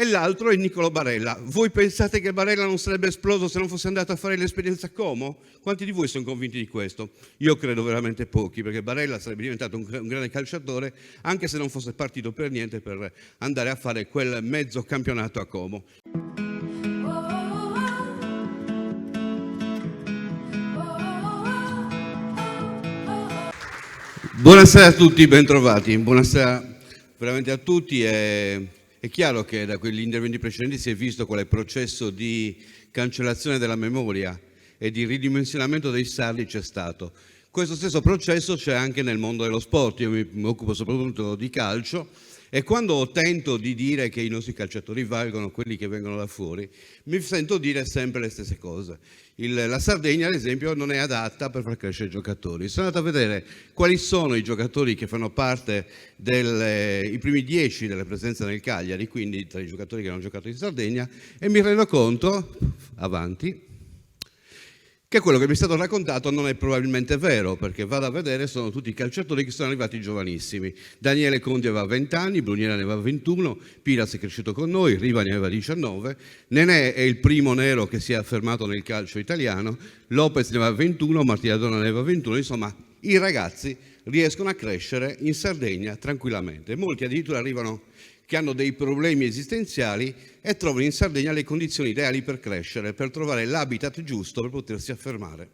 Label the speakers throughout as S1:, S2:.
S1: e l'altro è Niccolò Barella. Voi pensate che Barella non sarebbe esploso se non fosse andato a fare l'esperienza a Como? Quanti di voi sono convinti di questo? Io credo veramente pochi, perché Barella sarebbe diventato un grande calciatore anche se non fosse partito per niente per andare a fare quel mezzo campionato a Como. Buonasera a tutti, bentrovati. Buonasera veramente a tutti. È chiaro che da quegli interventi precedenti si è visto quale processo di cancellazione della memoria e di ridimensionamento dei sardi c'è stato. Questo stesso processo c'è anche nel mondo dello sport. Io mi occupo soprattutto di calcio e quando tento di dire che i nostri calciatori valgono quelli che vengono da fuori, mi sento dire sempre le stesse cose. La Sardegna, ad esempio, non è adatta per far crescere i giocatori. Sono andato a vedere quali sono i giocatori che fanno parte i primi 10 delle presenze nel Cagliari, quindi tra i giocatori che hanno giocato in Sardegna, e mi rendo conto, avanti, che quello che mi è stato raccontato non è probabilmente vero, perché vado a vedere, sono tutti calciatori che sono arrivati giovanissimi. Daniele Conti aveva 20 anni, Bruniera ne aveva 21, Piras è cresciuto con noi, Riva ne aveva 19, Nenè è il primo nero che si è affermato nel calcio italiano, Lopez ne aveva 21, Martinadona ne aveva 21, insomma i ragazzi riescono a crescere in Sardegna tranquillamente. Molti addirittura arrivano che hanno dei problemi esistenziali e trovano in Sardegna le condizioni ideali per crescere, per trovare l'habitat giusto per potersi affermare.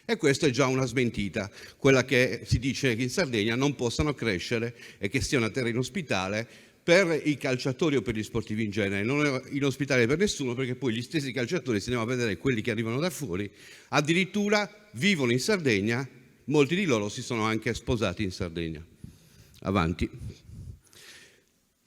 S1: E questo è già una smentita, quella che si dice che in Sardegna non possano crescere e che sia una terra inospitale per i calciatori o per gli sportivi in genere. Non è inospitale per nessuno, perché poi gli stessi calciatori, se andiamo a vedere quelli che arrivano da fuori, addirittura vivono in Sardegna, molti di loro si sono anche sposati in Sardegna. Avanti.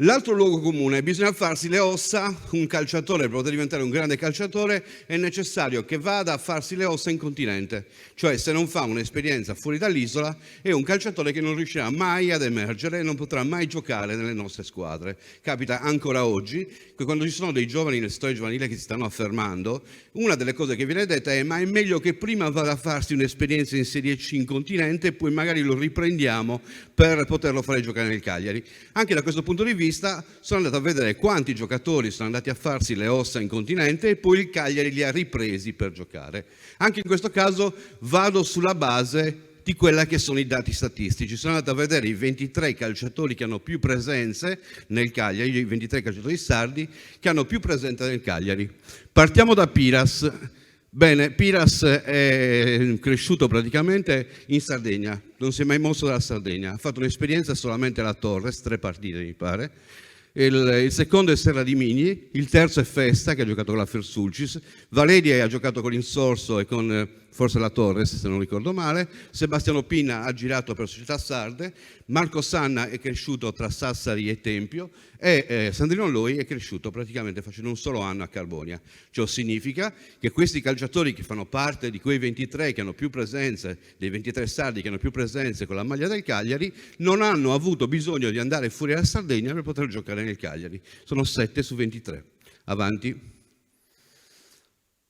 S1: L'altro luogo comune: bisogna farsi le ossa. Un calciatore, per poter diventare un grande calciatore, è necessario che vada a farsi le ossa in continente, cioè se non fa un'esperienza fuori dall'isola è un calciatore che non riuscirà mai ad emergere e non potrà mai giocare nelle nostre squadre. Capita ancora oggi che quando ci sono dei giovani nelle storie giovanili che si stanno affermando, una delle cose che viene detta è: ma è meglio che prima vada a farsi un'esperienza in Serie C in continente e poi magari lo riprendiamo per poterlo fare giocare nel Cagliari. Anche da questo punto di vista sono andato a vedere quanti giocatori sono andati a farsi le ossa in continente e poi il Cagliari li ha ripresi per giocare. Anche in questo caso vado sulla base di quella che sono i dati statistici. Sono andato a vedere i 23 calciatori che hanno più presenze nel Cagliari, i 23 calciatori sardi che hanno più presenze nel Cagliari. Partiamo da Piras. Bene, Piras è cresciuto praticamente in Sardegna, non si è mai mosso dalla Sardegna, ha fatto un'esperienza solamente alla Torres, 3 partite mi pare. Il secondo è Serra di Migni, il terzo è Festa, che ha giocato con la Fersulcis, Valeria ha giocato con l'Insorso e con forse la Torres, se non ricordo male, Sebastiano Pinna ha girato per Società Sarde, Marco Sanna è cresciuto tra Sassari e Tempio e Sandrino Loi è cresciuto praticamente facendo un solo anno a Carbonia. Ciò significa che questi calciatori che fanno parte di quei 23 che hanno più presenze, dei 23 sardi che hanno più presenze con la maglia del Cagliari, non hanno avuto bisogno di andare fuori dalla Sardegna per poter giocare nel Cagliari. Sono 7 su 23. Avanti.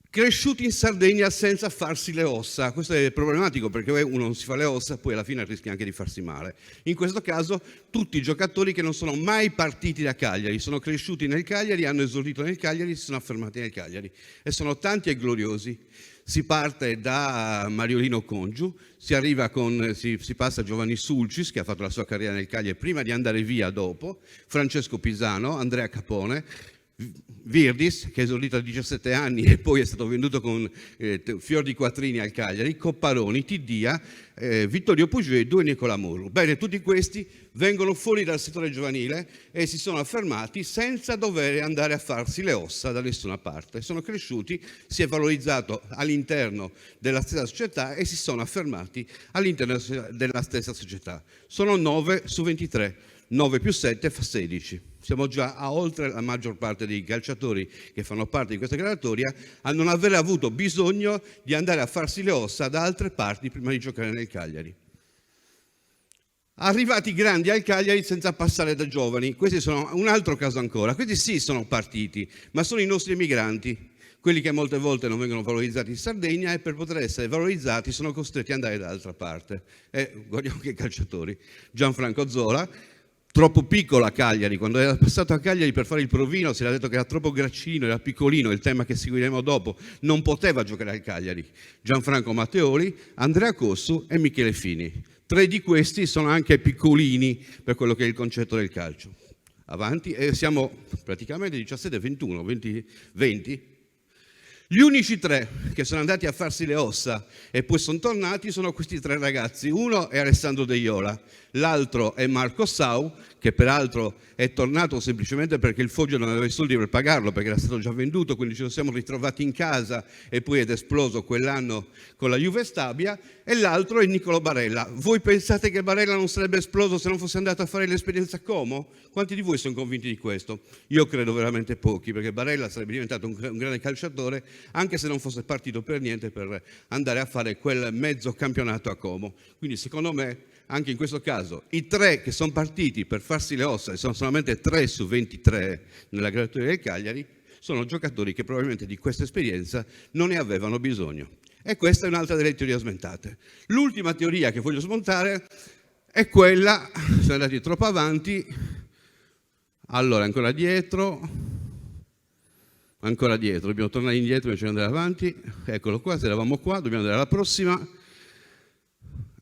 S1: Cresciuti in Sardegna senza farsi le ossa. Questo è problematico perché uno non si fa le ossa, poi alla fine rischia anche di farsi male. In questo caso tutti i giocatori che non sono mai partiti da Cagliari, sono cresciuti nel Cagliari, hanno esordito nel Cagliari, si sono affermati nel Cagliari e sono tanti e gloriosi. Si parte da Mariolino Congiu, si passa a Giovanni Sulcis, che ha fatto la sua carriera nel Cagliari prima di andare via dopo, Francesco Pisano, Andrea Capone, Virdis, che è esordito a 17 anni e poi è stato venduto con fior di quattrini al Cagliari, Copparoni, Tiddia, Vittorio Pugedu e Nicola Moro. Bene, tutti questi vengono fuori dal settore giovanile e si sono affermati senza dover andare a farsi le ossa da nessuna parte. Sono cresciuti, si è valorizzato all'interno della stessa società e si sono affermati all'interno della stessa società. Sono 9 su 23, 9 più 7 fa 16. Siamo già a oltre la maggior parte dei calciatori che fanno parte di questa graduatoria a non aver avuto bisogno di andare a farsi le ossa da altre parti prima di giocare nel Cagliari. Arrivati grandi al Cagliari senza passare da giovani, questi sono un altro caso ancora. Questi sì sono partiti, ma sono i nostri emigranti, quelli che molte volte non vengono valorizzati in Sardegna e per poter essere valorizzati sono costretti ad andare dall'altra parte. Guardiamo che calciatori. Gianfranco Zola, troppo piccolo a Cagliari. Quando era passato a Cagliari per fare il provino si era detto che era troppo graccino, era piccolino, il tema che seguiremo dopo, non poteva giocare al Cagliari. Gianfranco Matteoli, Andrea Cossu e Michele Fini. 3 di questi sono anche piccolini per quello che è il concetto del calcio. Avanti, e siamo praticamente 17, 21, 20. Gli unici 3 che sono andati a farsi le ossa e poi sono tornati sono questi 3 ragazzi. Uno è Alessandro De Iola, l'altro è Marco Sau, che peraltro è tornato semplicemente perché il Foggia non aveva i soldi per pagarlo, perché era stato già venduto, quindi ci siamo ritrovati in casa e poi è esploso quell'anno con la Juve Stabia. E l'altro è Niccolò Barella. Voi pensate che Barella non sarebbe esploso se non fosse andato a fare l'esperienza a Como? Quanti di voi sono convinti di questo? Io credo veramente pochi, perché Barella sarebbe diventato un grande calciatore anche se non fosse partito per niente per andare a fare quel mezzo campionato a Como. Quindi secondo me anche in questo caso i 3 che sono partiti per farsi le ossa, e sono solamente 3 su 23 nella graduatoria del Cagliari, sono giocatori che probabilmente di questa esperienza non ne avevano bisogno. E questa è un'altra delle teorie smentate. L'ultima teoria che voglio smontare è quella, siamo andati troppo avanti, allora ancora dietro, dobbiamo tornare indietro invece di andare avanti, eccolo qua, se eravamo qua, dobbiamo andare alla prossima.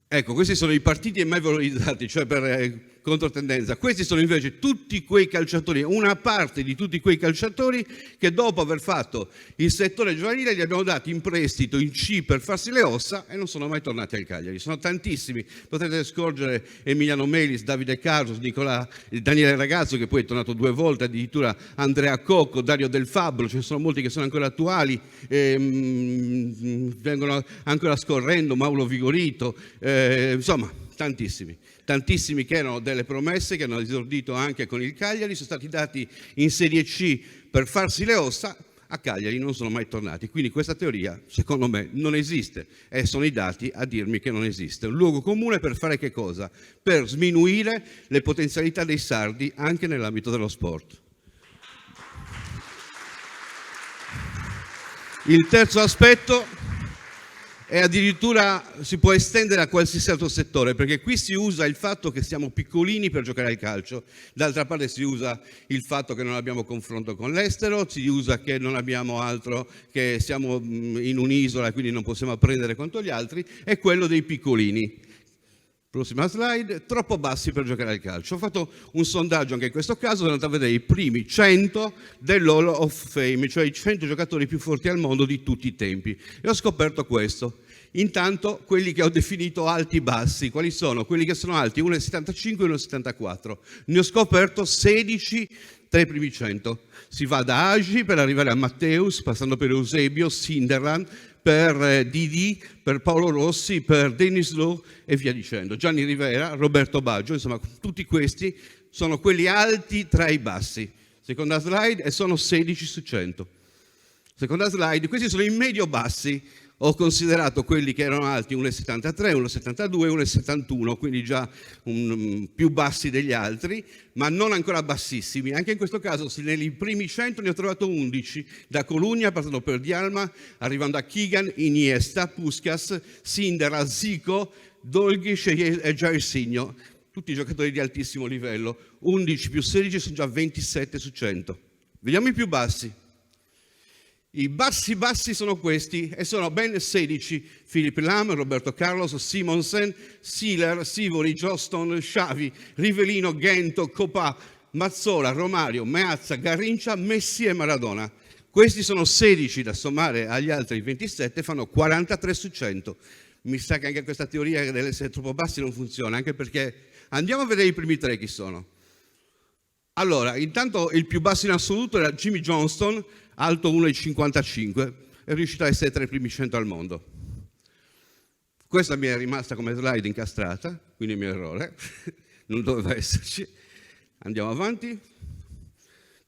S1: Ecco, questi sono i partiti mai valorizzati, cioè per controtendenza. Questi sono invece tutti quei calciatori, una parte di tutti quei calciatori che dopo aver fatto il settore giovanile li abbiamo dati in prestito in C per farsi le ossa e non sono mai tornati al Cagliari. Sono tantissimi, potete scorgere Emiliano Melis, Davide Carlos, Daniele Ragazzo che poi è tornato 2 volte, addirittura Andrea Cocco, Dario Del Fabbro, ce ne sono molti che sono ancora attuali, vengono ancora scorrendo, Mauro Vigorito, insomma tantissimi che erano delle promesse, che hanno esordito anche con il Cagliari, sono stati dati in Serie C per farsi le ossa, a Cagliari non sono mai tornati. Quindi questa teoria, secondo me, non esiste e sono i dati a dirmi che non esiste. Un luogo comune per fare che cosa? Per sminuire le potenzialità dei sardi anche nell'ambito dello sport. Il terzo aspetto e addirittura si può estendere a qualsiasi altro settore, perché qui si usa il fatto che siamo piccolini per giocare al calcio, d'altra parte si usa il fatto che non abbiamo confronto con l'estero, si usa che non abbiamo altro, che siamo in un'isola e quindi non possiamo apprendere quanto gli altri, è quello dei piccolini. Prossima slide, troppo bassi per giocare al calcio. Ho fatto un sondaggio anche in questo caso, sono andato a vedere i primi 100 dell'Hall of Fame, cioè i 100 giocatori più forti al mondo di tutti i tempi, e ho scoperto questo. Intanto quelli che ho definito alti bassi, quali sono? Quelli che sono alti 1,75 e 1,74. Ne ho scoperto 16 tra i primi 100. Si va da Agi per arrivare a Matteus, passando per Eusebio, Sinderland, per Didi, per Paolo Rossi, per Dennis Lowe e via dicendo. Gianni Rivera, Roberto Baggio, insomma tutti questi sono quelli alti tra i bassi. Seconda slide, e sono 16 su 100. Seconda slide, questi sono i medio bassi. Ho considerato quelli che erano alti 1,73, 1,72, 1,71, quindi già più bassi degli altri, ma non ancora bassissimi. Anche in questo caso, nei primi 100 ne ho trovato 11, da Colugna, passando per Dialma, arrivando a Keegan, Iniesta, Puskas, Sindera, Zico, Dolgic e Jairzinho. Tutti giocatori di altissimo livello. 11 più 16 sono già 27 su 100. Vediamo i più bassi. I bassi sono questi e sono ben 16: Philipp Lahm, Roberto Carlos, Simonsen, Siller, Sivori, Joston, Xavi, Rivellino, Ghento, Copà, Mazzola, Romario, Meazza, Garrincia, Messi e Maradona. Questi sono 16 da sommare agli altri 27, fanno 43 su 100. Mi sa che anche questa teoria dell'essere troppo bassi non funziona, anche perché andiamo a vedere i primi 3 chi sono. Allora, intanto il più basso in assoluto era Jimmy Johnston, alto 1,55, è riuscito a essere tra i primi 100 al mondo. Questa mi è rimasta come slide incastrata, quindi è il mio errore, non doveva esserci. Andiamo avanti.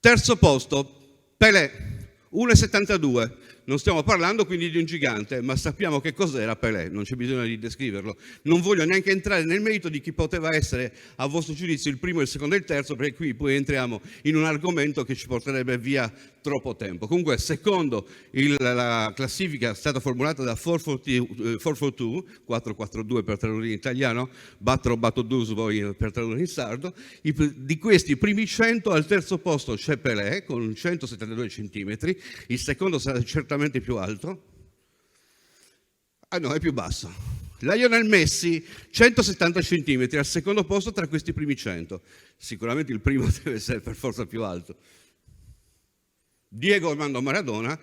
S1: Terzo posto, Pelé, 1,72, Non stiamo parlando quindi di un gigante, ma sappiamo che cos'era Pelé, non c'è bisogno di descriverlo. Non voglio neanche entrare nel merito di chi poteva essere, a vostro giudizio, il primo, il secondo e il terzo, perché qui poi entriamo in un argomento che ci porterebbe via troppo tempo. Comunque, secondo la classifica è stata formulata da 442, 442 per tradurre in italiano, batto dusvo per tradurre in sardo, di questi primi 100 al terzo posto c'è Pelé con 172 centimetri, il secondo sarà certamente più alto, no, è più basso. Lionel Messi 170 centimetri al secondo posto tra questi primi 100, sicuramente il primo deve essere per forza più alto. Diego Armando Maradona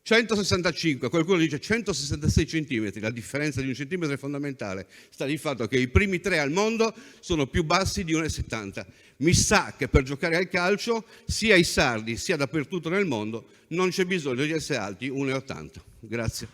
S1: 165, qualcuno dice 166 centimetri, la differenza di un centimetro è fondamentale, sta di fatto che i primi 3 al mondo sono più bassi di 1,70. Mi sa che per giocare al calcio, sia ai sardi sia dappertutto nel mondo, non c'è bisogno di essere alti 1,80. Grazie.